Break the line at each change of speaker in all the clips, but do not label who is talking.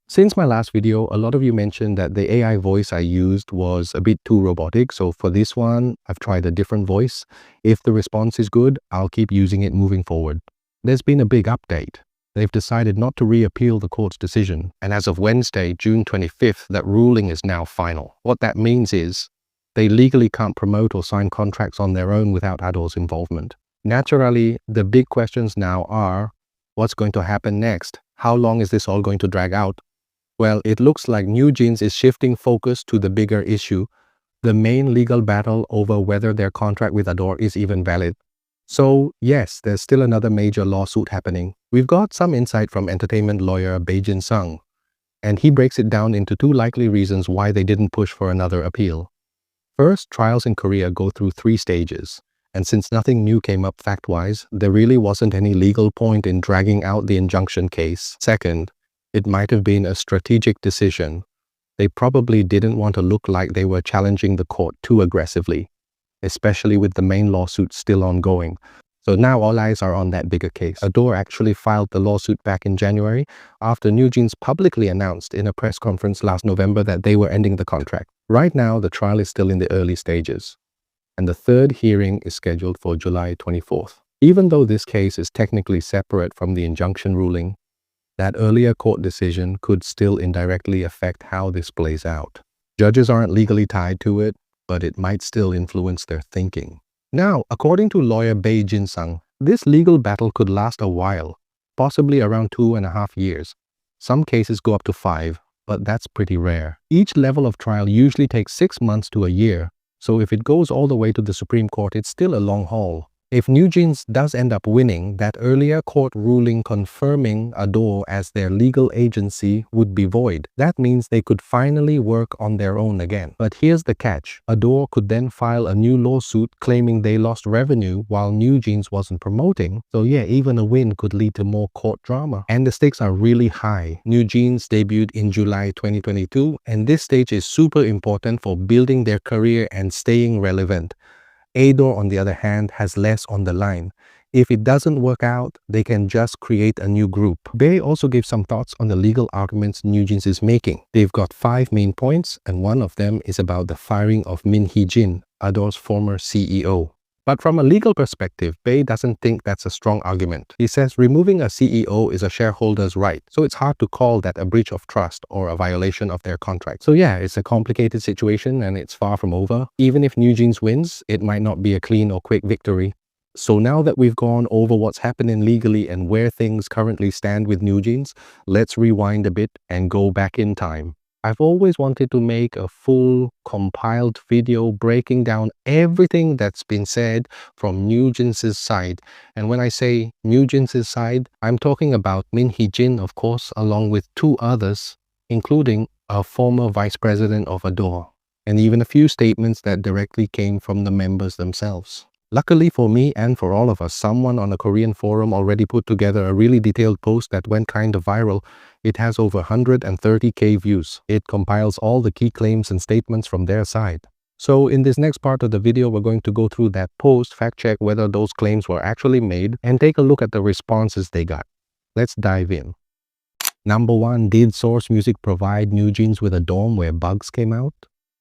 Since my last video, a lot of you mentioned that the AI voice I used was a bit too robotic. So for this one, I've tried a different voice. If the response is good, I'll keep using it moving forward. There's been a big update. They've decided not to reappeal the court's decision. And as of Wednesday, June 25th, that ruling is now final. What that means is they legally can't promote or sign contracts on their own without Ador's involvement. Naturally, the big questions now are, what's going to happen next? How long is this all going to drag out? Well, it looks like Newjeans is shifting focus to the bigger issue, the main legal battle over whether their contract with Ador is even valid. So yes, there's still another major lawsuit happening. We've got some insight from entertainment lawyer Bae-jin Sung, and he breaks it down into two likely reasons why they didn't push for another appeal. First, trials in Korea go through 3 stages, and since nothing new came up fact-wise, there really wasn't any legal point in dragging out the injunction case. Second, it might have been a strategic decision. They probably didn't want to look like they were challenging the court too aggressively, especially with the main lawsuit still ongoing. So now all eyes are on that bigger case. Ador actually filed the lawsuit back in January after Newjeans publicly announced in a press conference last November that they were ending the contract. Right now, the trial is still in the early stages, and the third hearing is scheduled for July 24th. Even though this case is technically separate from the injunction ruling, that earlier court decision could still indirectly affect how this plays out. Judges aren't legally tied to it, but it might still influence their thinking. Now, according to lawyer Bae-jin Sung, this legal battle could last a while, possibly around 2.5 years. Some cases go up to 5, but that's pretty rare. Each level of trial usually takes 6 months to a year, so if it goes all the way to the Supreme Court, it's still a long haul. If Newjeans does end up winning, that earlier court ruling confirming Ador as their legal agency would be void. That means they could finally work on their own again. But here's the catch. Ador could then file a new lawsuit claiming they lost revenue while Newjeans wasn't promoting. So yeah, even a win could lead to more court drama. And the stakes are really high. Newjeans debuted in July 2022, and this stage is super important for building their career and staying relevant. Ador, on the other hand, has less on the line. If it doesn't work out, they can just create a new group. Bae also gives some thoughts on the legal arguments Newjeans is making. They've got 5 main points, and one of them is about the firing of Minhin, Ador's former CEO. But from a legal perspective, Bae doesn't think that's a strong argument. He says removing a CEO is a shareholder's right, so it's hard to call that a breach of trust or a violation of their contract. So yeah, it's a complicated situation and it's far from over. Even if Newjeans wins, it might not be a clean or quick victory. So now that we've gone over what's happening legally and where things currently stand with Newjeans, let's rewind a bit and go back in time. I've always wanted to make a full compiled video breaking down everything that's been said from Newjeans' side. And when I say Newjeans' side, I'm talking about Minhin, of course, along with 2 others, including a former vice president of Ador, and even a few statements that directly came from the members themselves. Luckily for me and for all of us, someone on a Korean forum already put together a really detailed post that went kind of viral. It has over 130k views. It compiles all the key claims and statements from their side. So in this next part of the video, we're going to go through that post, fact check whether those claims were actually made, and take a look at the responses they got. Let's dive in. Number 1, did Source Music provide Newjeans with a dorm where bugs came out?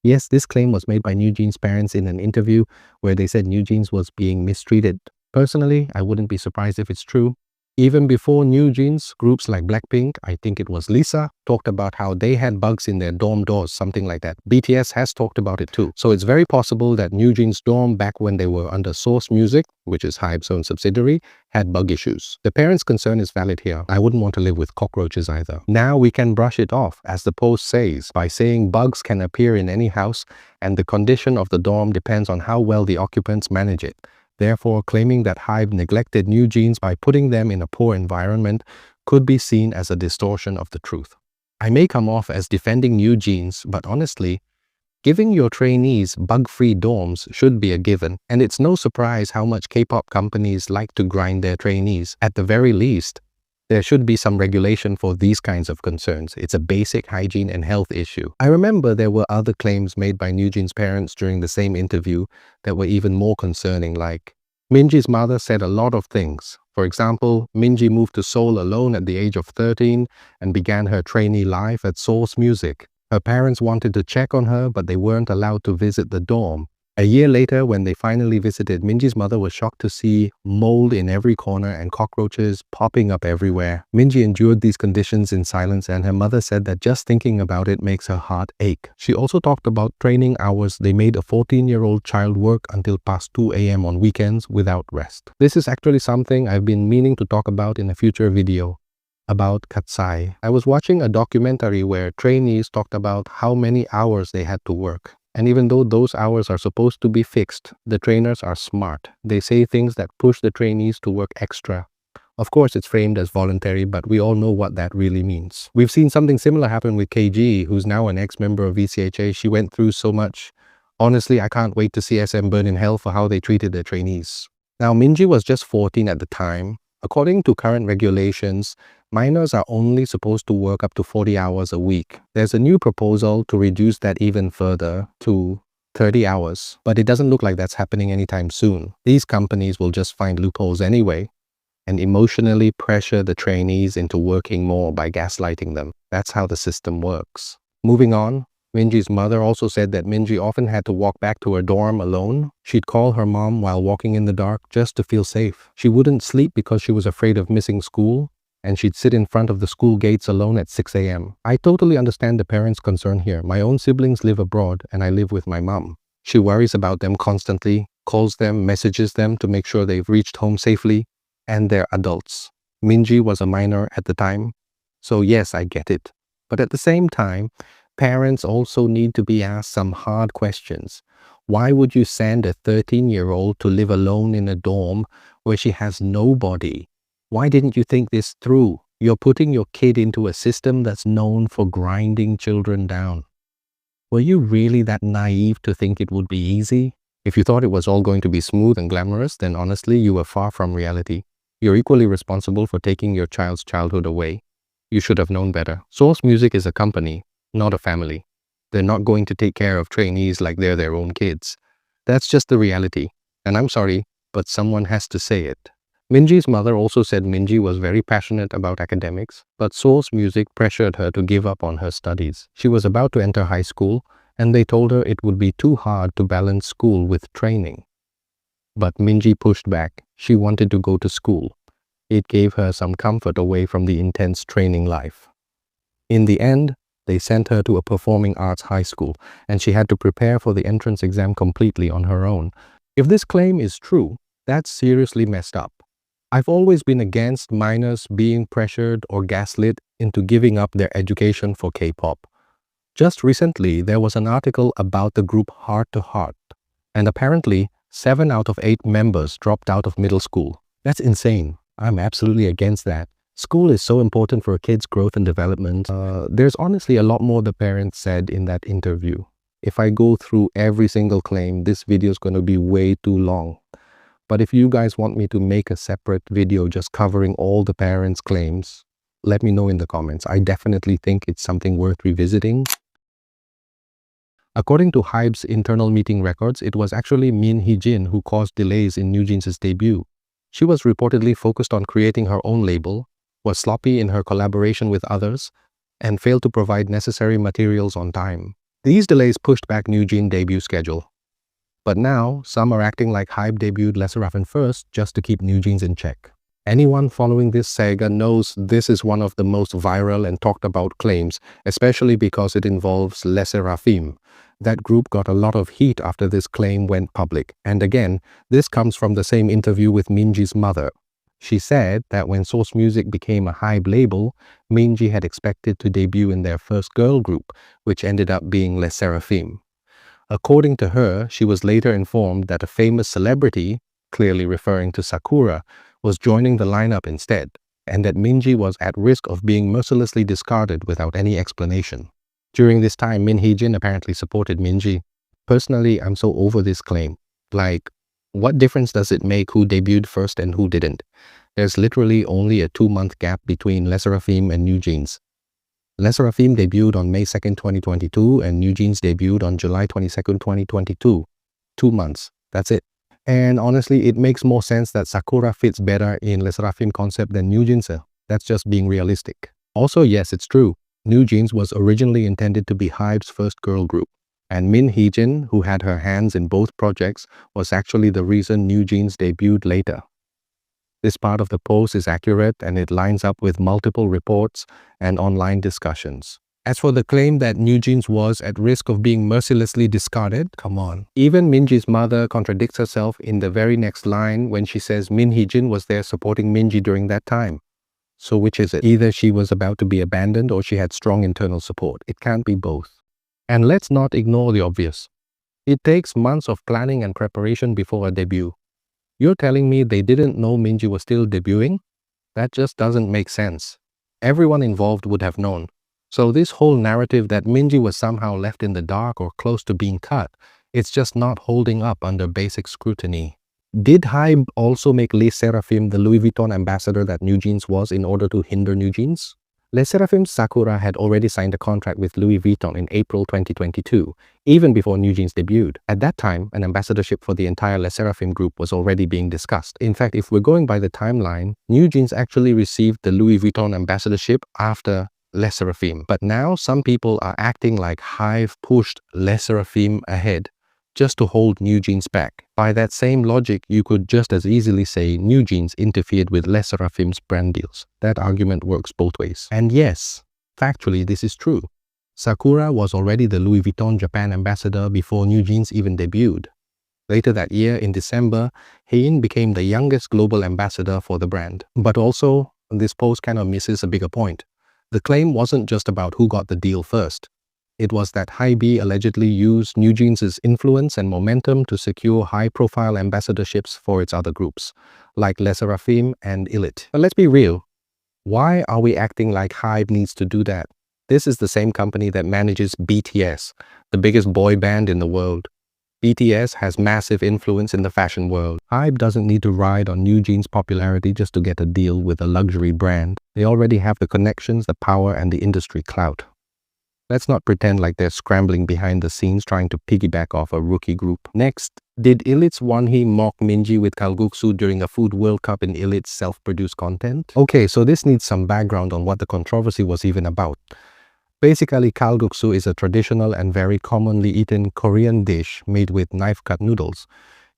Yes, this claim was made by Newjeans' parents in an interview where they said Newjeans was being mistreated. Personally, I wouldn't be surprised if it's true. Even before Newjeans, groups like Blackpink, I think it was Lisa, talked about how they had bugs in their dorm doors, something like that. BTS has talked about it too. So it's very possible that Newjeans' dorm, back when they were under Source Music, which is Hybe's own subsidiary, had bug issues. The parents' concern is valid here. I wouldn't want to live with cockroaches either. Now we can brush it off, as the post says, by saying bugs can appear in any house and the condition of the dorm depends on how well the occupants manage it. Therefore, claiming that Hive neglected Newjeans by putting them in a poor environment could be seen as a distortion of the truth. I may come off as defending Newjeans, but honestly, giving your trainees bug-free dorms should be a given, and it's no surprise how much K-pop companies like to grind their trainees. At the very least, there should be some regulation for these kinds of concerns. It's a basic hygiene and health issue. I remember there were other claims made by Newjeans' parents during the same interview that were even more concerning, like Minji's mother said a lot of things. For example, Minji moved to Seoul alone at the age of 13 and began her trainee life at Source Music. Her parents wanted to check on her, but they weren't allowed to visit the dorm. A year later, when they finally visited, Minji's mother was shocked to see mold in every corner and cockroaches popping up everywhere. Minji endured these conditions in silence, and her mother said that just thinking about it makes her heart ache. She also talked about training hours. They made a 14-year-old child work until past 2 a.m. on weekends without rest. This is actually something I've been meaning to talk about in a future video about Katsai. I was watching a documentary where trainees talked about how many hours they had to work. And even though those hours are supposed to be fixed, the trainers are smart. They say things that push the trainees to work extra. Of course, it's framed as voluntary, but we all know what that really means. We've seen something similar happen with KG, who's now an ex-member of VCHA. She went through so much. Honestly, I can't wait to see SM burn in hell for how they treated their trainees. Now, Minji was just 14 at the time. According to current regulations, minors are only supposed to work up to 40 hours a week. There's a new proposal to reduce that even further to 30 hours, but it doesn't look like that's happening anytime soon. These companies will just find loopholes anyway and emotionally pressure the trainees into working more by gaslighting them. That's how the system works. Moving on, Minji's mother also said that Minji often had to walk back to her dorm alone. She'd call her mom while walking in the dark just to feel safe. She wouldn't sleep because she was afraid of missing school, and she'd sit in front of the school gates alone at 6 a.m. I totally understand the parents' concern here. My own siblings live abroad, and I live with my mom. She worries about them constantly, calls them, messages them to make sure they've reached home safely, and they're adults. Minji was a minor at the time, so yes, I get it. But at the same time, parents also need to be asked some hard questions. Why would you send a 13-year-old to live alone in a dorm where she has nobody? Why didn't you think this through? You're putting your kid into a system that's known for grinding children down. Were you really that naive to think it would be easy? If you thought it was all going to be smooth and glamorous, then honestly, you were far from reality. You're equally responsible for taking your child's childhood away. You should have known better. Source Music is a company, not a family. They're not going to take care of trainees like they're their own kids. That's just the reality. And I'm sorry, but someone has to say it. Minji's mother also said Minji was very passionate about academics, but Source Music pressured her to give up on her studies. She was about to enter high school, and they told her it would be too hard to balance school with training. But Minji pushed back. She wanted to go to school. It gave her some comfort away from the intense training life. In the end, they sent her to a performing arts high school, and she had to prepare for the entrance exam completely on her own. If this claim is true, that's seriously messed up. I've always been against minors being pressured or gaslit into giving up their education for K-pop. Just recently, there was an article about the group Heart to Heart, and apparently 7 out of 8 members dropped out of middle school. That's insane. I'm absolutely against that. School is so important for a kid's growth and development. There's honestly a lot more the parents said in that interview. If I go through every single claim, this video is going to be way too long. But if you guys want me to make a separate video just covering all the parents' claims, let me know in the comments. I definitely think it's something worth revisiting. According to Hive's internal meeting records, it was actually Minhin who caused delays in Newjeans' debut. She was reportedly focused on creating her own label, was sloppy in her collaboration with others, and failed to provide necessary materials on time. These delays pushed back Newjeans' debut schedule. But now, some are acting like Hybe debuted Lesserafim first just to keep Newjeans in check. Anyone following this saga knows this is one of the most viral and talked about claims, especially because it involves Lesserafim. That group got a lot of heat after this claim went public. And again, this comes from the same interview with Minji's mother. She said that when Source Music became a Hybe label, Minji had expected to debut in their first girl group, which ended up being Lesserafim. According to her, she was later informed that a famous celebrity, clearly referring to Sakura, was joining the lineup instead, and that Minji was at risk of being mercilessly discarded without any explanation. During this time, Minhin apparently supported Minji. Personally, I'm so over this claim. Like, what difference does it make who debuted first and who didn't? There's literally only a 2-month gap between Lesserafim and Newjeans. Lesserafim debuted on May 2nd, 2022, and Newjeans debuted on July 22nd, 2022. 2 months. That's it. And honestly, it makes more sense that Sakura fits better in Lesserafim concept than Newjeans. That's just being realistic. Also, yes, it's true. Newjeans was originally intended to be Hive's first girl group. And Min Heejin, who had her hands in both projects, was actually the reason Newjeans debuted later. This part of the post is accurate and it lines up with multiple reports and online discussions. As for the claim that Newjeans was at risk of being mercilessly discarded, come on. Even Minji's mother contradicts herself in the very next line when she says Min Heejin was there supporting Minji during that time. So which is it? Either she was about to be abandoned or she had strong internal support. It can't be both. And let's not ignore the obvious. It takes months of planning and preparation before a debut. You're telling me they didn't know Minji was still debuting? That just doesn't make sense. Everyone involved would have known. So this whole narrative that Minji was somehow left in the dark or close to being cut, it's just not holding up under basic scrutiny. Did Hybe also make Lesserafim the Louis Vuitton ambassador that Newjeans was in order to hinder Newjeans? Lesserafim's Sakura had already signed a contract with Louis Vuitton in April 2022, even before Newjeans debuted. At that time, an ambassadorship for the entire Lesserafim group was already being discussed. In fact, if we're going by the timeline, Newjeans actually received the Louis Vuitton ambassadorship after Lesserafim. But now some people are acting like Hive pushed Lesserafim ahead just to hold Newjeans back. By that same logic, you could just as easily say Newjeans interfered with Lesserafim's brand deals. That argument works both ways. And yes, factually this is true. Sakura was already the Louis Vuitton Japan ambassador before Newjeans even debuted. Later that year, in December, Hein became the youngest global ambassador for the brand. But also, this post kind of misses a bigger point. The claim wasn't just about who got the deal first. It was that Hybe allegedly used Newjeans' influence and momentum to secure high-profile ambassadorships for its other groups, like Lesserafim and Illet. But let's be real. Why are we acting like Hybe needs to do that? This is the same company that manages BTS, the biggest boy band in the world. BTS has massive influence in the fashion world. Hybe doesn't need to ride on Newjeans' popularity just to get a deal with a luxury brand. They already have the connections, the power, and the industry clout. Let's not pretend like they're scrambling behind the scenes trying to piggyback off a rookie group. Next, did Ilit's Wanhee mock Minji with kalguksu during a Food World Cup in Ilit's self-produced content? Okay, so this needs some background on what the controversy was even about. Basically, kalguksu is a traditional and very commonly eaten Korean dish made with knife-cut noodles.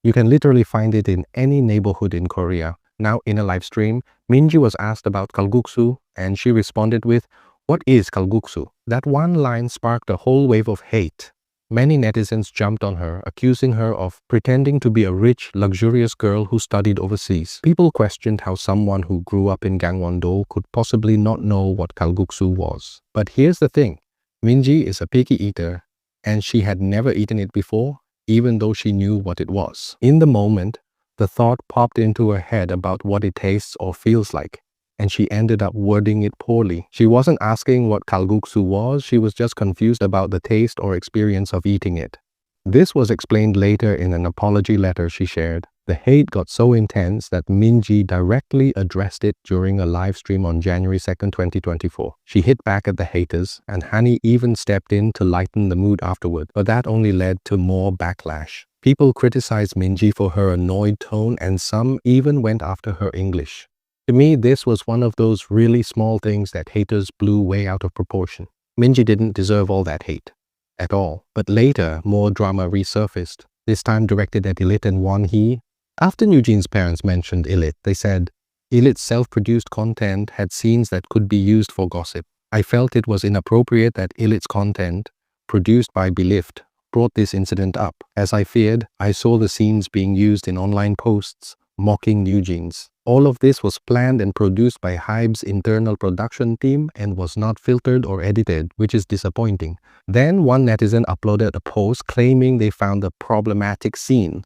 You can literally find it in any neighborhood in Korea. Now, in a live stream, Minji was asked about kalguksu and she responded with, "What is kalguksu?" That one line sparked a whole wave of hate. Many netizens jumped on her, accusing her of pretending to be a rich, luxurious girl who studied overseas. People questioned how someone who grew up in Gangwon-do could possibly not know what kalguksu was. But here's the thing, Minji is a picky eater, and she had never eaten it before, even though she knew what it was. In the moment, the thought popped into her head about what it tastes or feels like, and she ended up wording it poorly. She wasn't asking what kalguksu was, she was just confused about the taste or experience of eating it. This was explained later in an apology letter she shared. The hate got so intense that Minji directly addressed it during a live stream on January 2nd, 2024. She hit back at the haters, and Hani even stepped in to lighten the mood afterward, but that only led to more backlash. People criticized Minji for her annoyed tone, and some even went after her English. To me, this was one of those really small things that haters blew way out of proportion. Minji didn't deserve all that hate. At all. But later, more drama resurfaced, this time directed at Illit and Wanhee. After Newjeans' parents mentioned Illit, they said, Ilit's self-produced content had scenes that could be used for gossip. I felt it was inappropriate that Ilit's content, produced by Belift, brought this incident up. As I feared, I saw the scenes being used in online posts, mocking Newjeans. All of this was planned and produced by Hybe's internal production team and was not filtered or edited, which is disappointing. Then one netizen uploaded a post claiming they found a problematic scene.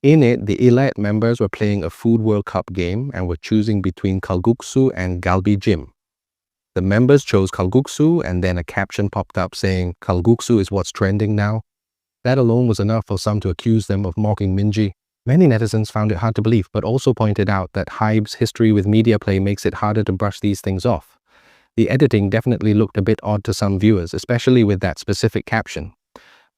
In it, the Illet members were playing a Food World Cup game and were choosing between kalguksu and galbi jim. The members chose kalguksu and then a caption popped up saying, "Kalguksu is what's trending now." That alone was enough for some to accuse them of mocking Minji. Many netizens found it hard to believe, but also pointed out that Hybe's history with media play makes it harder to brush these things off. The editing definitely looked a bit odd to some viewers, especially with that specific caption.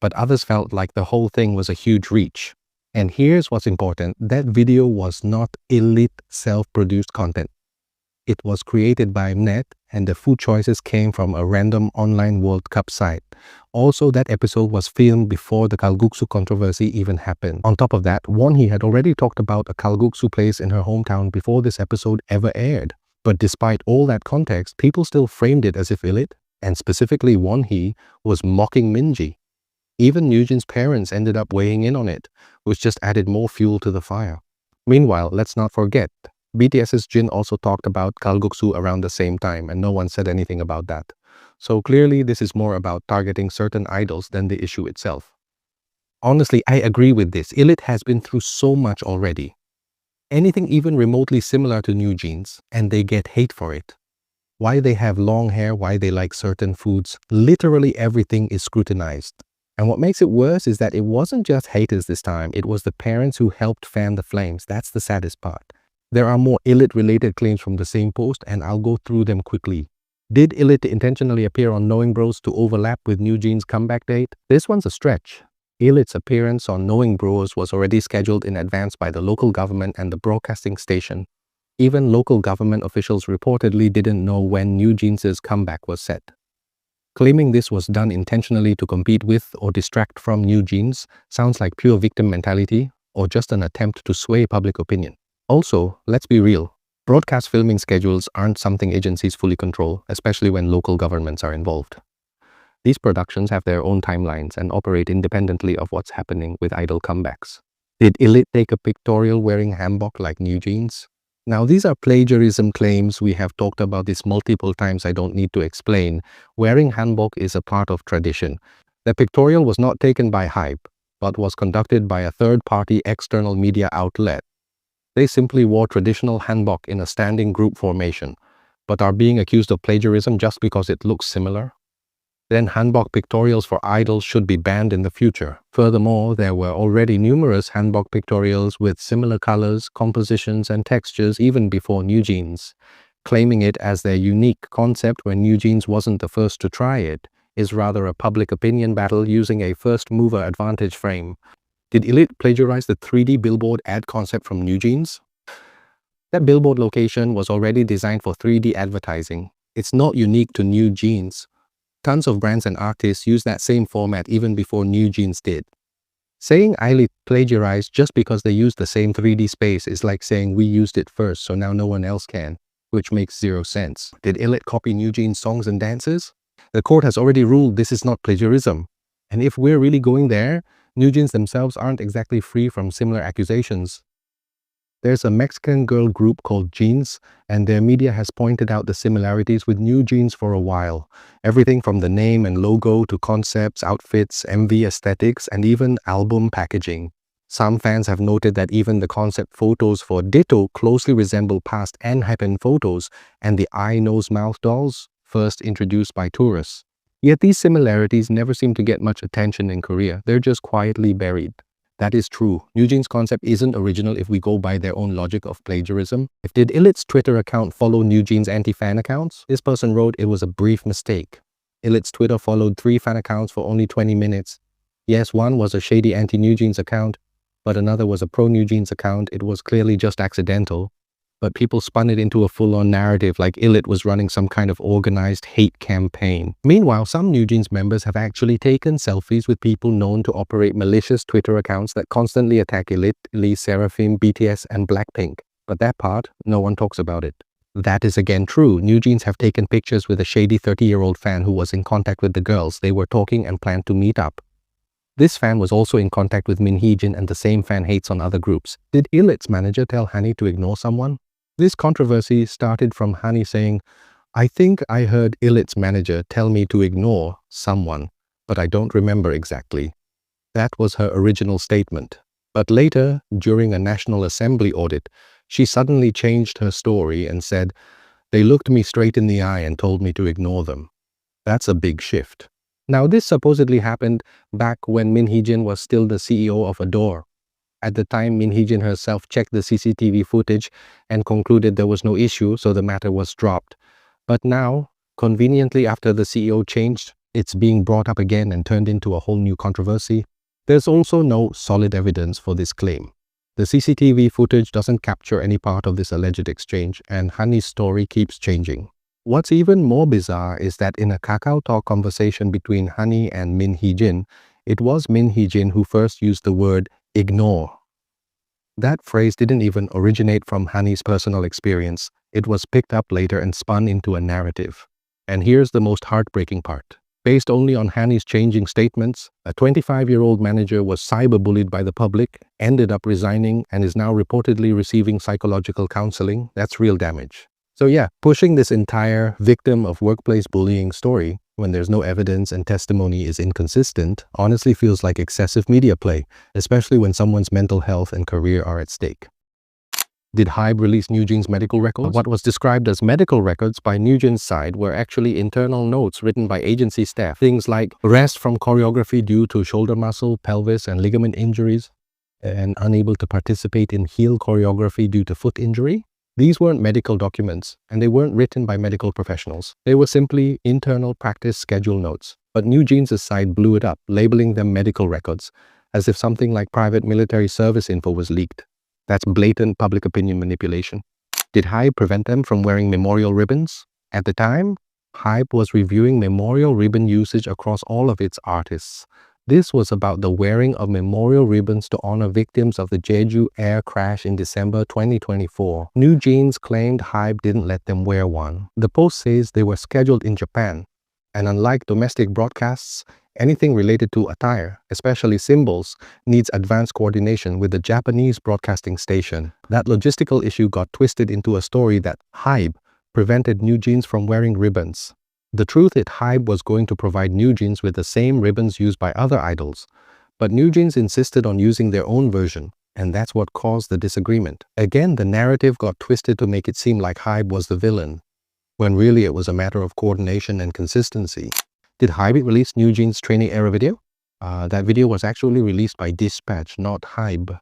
But others felt like the whole thing was a huge reach. And here's what's important. That video was not Ilit self-produced content. It was created by Net, and the food choices came from a random online World Cup site. Also, that episode was filmed before the kalguksu controversy even happened. On top of that, Wonhee had already talked about a kalguksu place in her hometown before this episode ever aired. But despite all that context, people still framed it as if Ilit, and specifically Wonhee, was mocking Minji. Even Newjeans' parents ended up weighing in on it, which just added more fuel to the fire. Meanwhile, let's not forget, BTS's Jin also talked about kalguksu around the same time, and no one said anything about that. So clearly, this is more about targeting certain idols than the issue itself. Honestly, I agree with this. Illet has been through so much already. Anything even remotely similar to Newjeans, and they get hate for it. Why they have long hair, why they like certain foods, literally everything is scrutinized. And what makes it worse is that it wasn't just haters this time, it was the parents who helped fan the flames. That's the saddest part. There are more Illit-related claims from the same post, and I'll go through them quickly. Did Illit intentionally appear on Knowing Bros to overlap with Newjeans' comeback date? This one's a stretch. Illit's appearance on Knowing Bros was already scheduled in advance by the local government and the broadcasting station. Even local government officials reportedly didn't know when Newjeans' comeback was set. Claiming this was done intentionally to compete with or distract from Newjeans sounds like pure victim mentality or just an attempt to sway public opinion. Also, let's be real, broadcast filming schedules aren't something agencies fully control, especially when local governments are involved. These productions have their own timelines and operate independently of what's happening with idol comebacks. Did Illit take a pictorial wearing hanbok like Newjeans? Now, these are plagiarism claims. We have talked about this multiple times. I don't need to explain. Wearing hanbok is a part of tradition. The pictorial was not taken by Hybe, but was conducted by a third-party external media outlet. They simply wore traditional hanbok in a standing group formation, but are being accused of plagiarism just because it looks similar. Then hanbok pictorials for idols should be banned in the future. Furthermore, there were already numerous hanbok pictorials with similar colors, compositions, and textures even before Newjeans. Claiming it as their unique concept when Newjeans wasn't the first to try it is rather a public opinion battle using a first-mover advantage frame. Did Illit plagiarize the 3D billboard ad concept from Newjeans? That billboard location was already designed for 3D advertising. It's not unique to Newjeans. Tons of brands and artists use that same format even before Newjeans did. Saying Ilit plagiarized just because they used the same 3D space is like saying we used it first so now no one else can, which makes zero sense. Did Illit copy Newjeans' songs and dances? The court has already ruled this is not plagiarism. And if we're really going there, Newjeans themselves aren't exactly free from similar accusations. There's a Mexican girl group called Jeans, and their media has pointed out the similarities with Newjeans for a while. Everything from the name and logo to concepts, outfits, MV aesthetics, and even album packaging. Some fans have noted that even the concept photos for Ditto closely resemble past Enhypen photos and the eye, nose, mouth dolls, first introduced by tourists. Yet these similarities never seem to get much attention in Korea. They're just quietly buried. That is true. Newjeans' concept isn't original if we go by their own logic of plagiarism. Did Illit's Twitter account follow Newjeans' anti-fan accounts? This person wrote it was a brief mistake. Illit's Twitter followed 3 fan accounts for only 20 minutes. Yes, one was a shady anti-Newjeans account, but another was a pro-Newjeans account. It was clearly just accidental. But people spun it into a full-on narrative like Illit was running some kind of organized hate campaign. Meanwhile, some Newjeans members have actually taken selfies with people known to operate malicious Twitter accounts that constantly attack Illit, Lesserafim, BTS, and Blackpink. But that part, no one talks about it. That is again true. Newjeans have taken pictures with a shady 30-year-old fan who was in contact with the girls. They were talking and planned to meet up. This fan was also in contact with Minhin, and the same fan hates on other groups. Did Illit's manager tell Hani to ignore someone? This controversy started from Hani saying, I think I heard Illit's manager tell me to ignore someone, but I don't remember exactly. That was her original statement. But later, during a National Assembly audit, she suddenly changed her story and said, they looked me straight in the eye and told me to ignore them. That's a big shift. Now, this supposedly happened back when Minhin was still the CEO of Ador. At the time, Minhin herself checked the CCTV footage and concluded there was no issue, so the matter was dropped. But now, conveniently after the CEO changed, it's being brought up again and turned into a whole new controversy. There's also no solid evidence for this claim. The CCTV footage doesn't capture any part of this alleged exchange, and Hani's story keeps changing. What's even more bizarre is that in a Kakao Talk conversation between Hani and Minhin, it was Minhin who first used the word ignore. That phrase didn't even originate from Hani's personal experience. It was picked up later and spun into a narrative. And here's the most heartbreaking part. Based only on Hani's changing statements, a 25-year-old manager was cyberbullied by the public, ended up resigning, and is now reportedly receiving psychological counseling. That's real damage. So yeah, pushing this entire victim of workplace bullying story when there's no evidence and testimony is inconsistent honestly feels like excessive media play, especially when someone's mental health and career are at stake. Did Hybe release Newjeans' medical records? What was described as medical records by Newjeans' side were actually internal notes written by agency staff. Things like rest from choreography due to shoulder muscle, pelvis, and ligament injuries, and unable to participate in heel choreography due to foot injury. These weren't medical documents, and they weren't written by medical professionals. They were simply internal practice schedule notes. But Newjeans' side blew it up, labeling them medical records, as if something like private military service info was leaked. That's blatant public opinion manipulation. Did Hybe prevent them from wearing memorial ribbons? At the time, Hybe was reviewing memorial ribbon usage across all of its artists. This was about the wearing of memorial ribbons to honor victims of the Jeju air crash in December 2024. Newjeans claimed Hybe didn't let them wear one. The post says they were scheduled in Japan, and unlike domestic broadcasts, anything related to attire, especially symbols, needs advanced coordination with the Japanese broadcasting station. That logistical issue got twisted into a story that Hybe prevented Newjeans from wearing ribbons. The truth is Hybe was going to provide Newjeans with the same ribbons used by other idols, but Newjeans insisted on using their own version, and that's what caused the disagreement. Again, the narrative got twisted to make it seem like Hybe was the villain, when really it was a matter of coordination and consistency. Did Hybe release Newjeans' training era video? That video was actually released by Dispatch, not Hybe.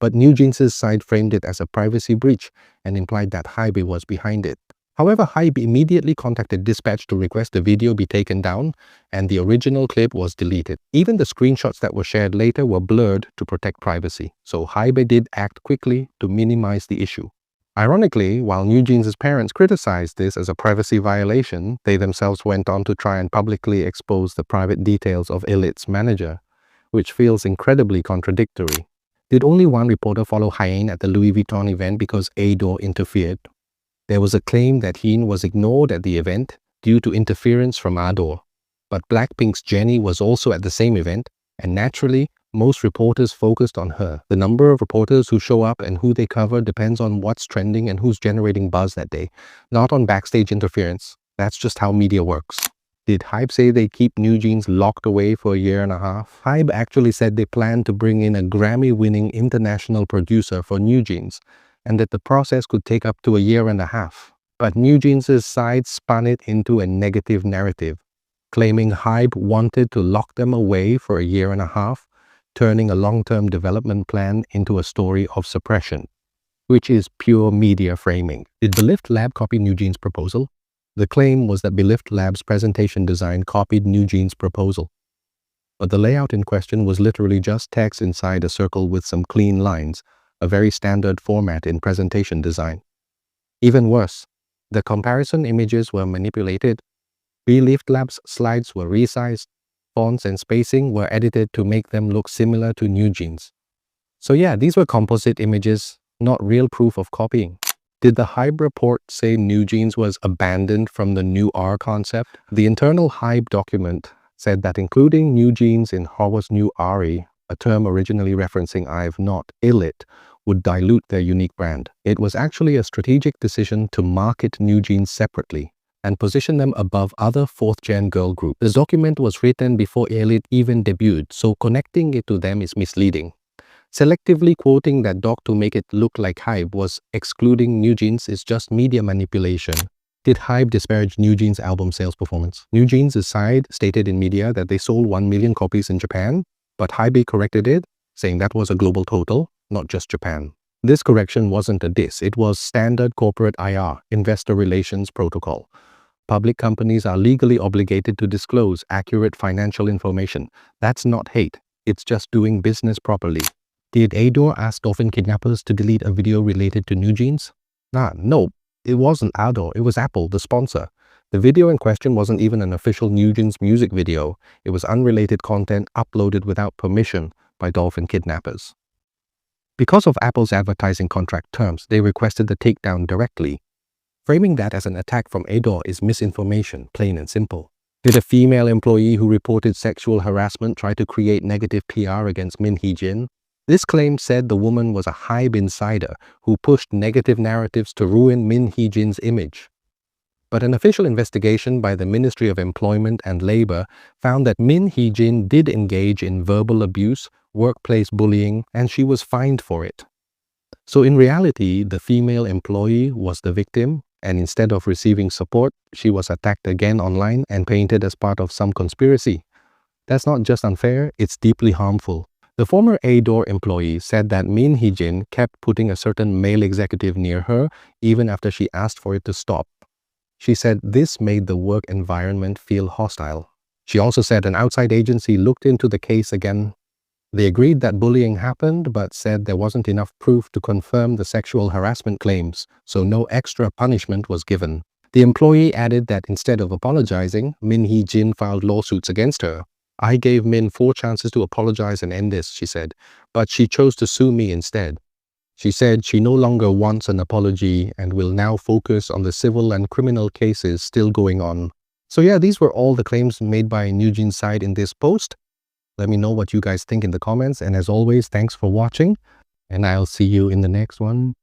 But Newjeans' side framed it as a privacy breach and implied that Hybe was behind it. However, Hybe immediately contacted Dispatch to request the video be taken down, and the original clip was deleted. Even the screenshots that were shared later were blurred to protect privacy. So Hybe did act quickly to minimize the issue. Ironically, while Newjeans' parents criticized this as a privacy violation, they themselves went on to try and publicly expose the private details of Ilit's manager, which feels incredibly contradictory. Did only one reporter follow Hani at the Louis Vuitton event because Ador interfered? There was a claim that Hin was ignored at the event due to interference from Ador. But Blackpink's Jennie was also at the same event, and naturally, most reporters focused on her. The number of reporters who show up and who they cover depends on what's trending and who's generating buzz that day, not on backstage interference. That's just how media works. Did Hybe say they keep Newjeans locked away for a year and a half? Hybe actually said they plan to bring in a Grammy-winning international producer for Newjeans, and that the process could take up to a year and a half. But Newjeans' side spun it into a negative narrative, claiming Hybe wanted to lock them away for a year and a half, turning a long-term development plan into a story of suppression, which is pure media framing. Did Belift Lab copy Newjeans' proposal? The claim was that Belift Lab's presentation design copied Newjeans' proposal. But the layout in question was literally just text inside a circle with some clean lines, a very standard format in presentation design. Even worse, the comparison images were manipulated. Belift Lab's slides were resized, fonts and spacing were edited to make them look similar to Newjeans. So yeah, these were composite images, not real proof of copying. Did the Hybe report say Newjeans was abandoned from the new R concept? The internal Hybe document said that including Newjeans in Howard's new RE, a term originally referencing Hive, not Illet, would dilute their unique brand. It was actually a strategic decision to market Newjeans separately and position them above other fourth-gen girl groups. The document was written before Illit even debuted, so connecting it to them is misleading. Selectively quoting that doc to make it look like Hybe was excluding Newjeans is just media manipulation. Did Hybe disparage Newjeans' album sales performance? Newjeans' side stated in media that they sold 1 million copies in Japan, but Hybe corrected it, saying that was a global total, not just Japan. This correction wasn't a diss, it was standard corporate IR, investor relations protocol. Public companies are legally obligated to disclose accurate financial information. That's not hate, It's just doing business properly. Did Ador ask Dolphin kidnappers to delete a video related to Newjeans? No, it wasn't Ador, it was Apple, the sponsor. The video in question wasn't even an official Newjeans music video. It was unrelated content uploaded without permission by Dolphin kidnappers. Because of Apple's advertising contract terms, they requested the takedown directly. Framing that as an attack from Ador is misinformation, plain and simple. Did a female employee who reported sexual harassment try to create negative PR against Minhin? This claim said the woman was a Hive insider who pushed negative narratives to ruin Minhin's image. But an official investigation by the Ministry of Employment and Labor found that Minhin did engage in verbal abuse, workplace bullying, and she was fined for it. So in reality, the female employee was the victim, and instead of receiving support, she was attacked again online and painted as part of some conspiracy. That's not just unfair, it's deeply harmful. The former Ador employee said that Minhin kept putting a certain male executive near her even after she asked for it to stop. She said this made the work environment feel hostile. She also said an outside agency looked into the case again. They agreed that bullying happened, but said there wasn't enough proof to confirm the sexual harassment claims, so no extra punishment was given. The employee added that instead of apologizing, Minhin filed lawsuits against her. I gave Min 4 chances to apologize and end this, she said, but she chose to sue me instead. She said she no longer wants an apology and will now focus on the civil and criminal cases still going on. So yeah, these were all the claims made by Newjeans' side in this post. Let me know what you guys think in the comments, and as always, thanks for watching, and I'll see you in the next one.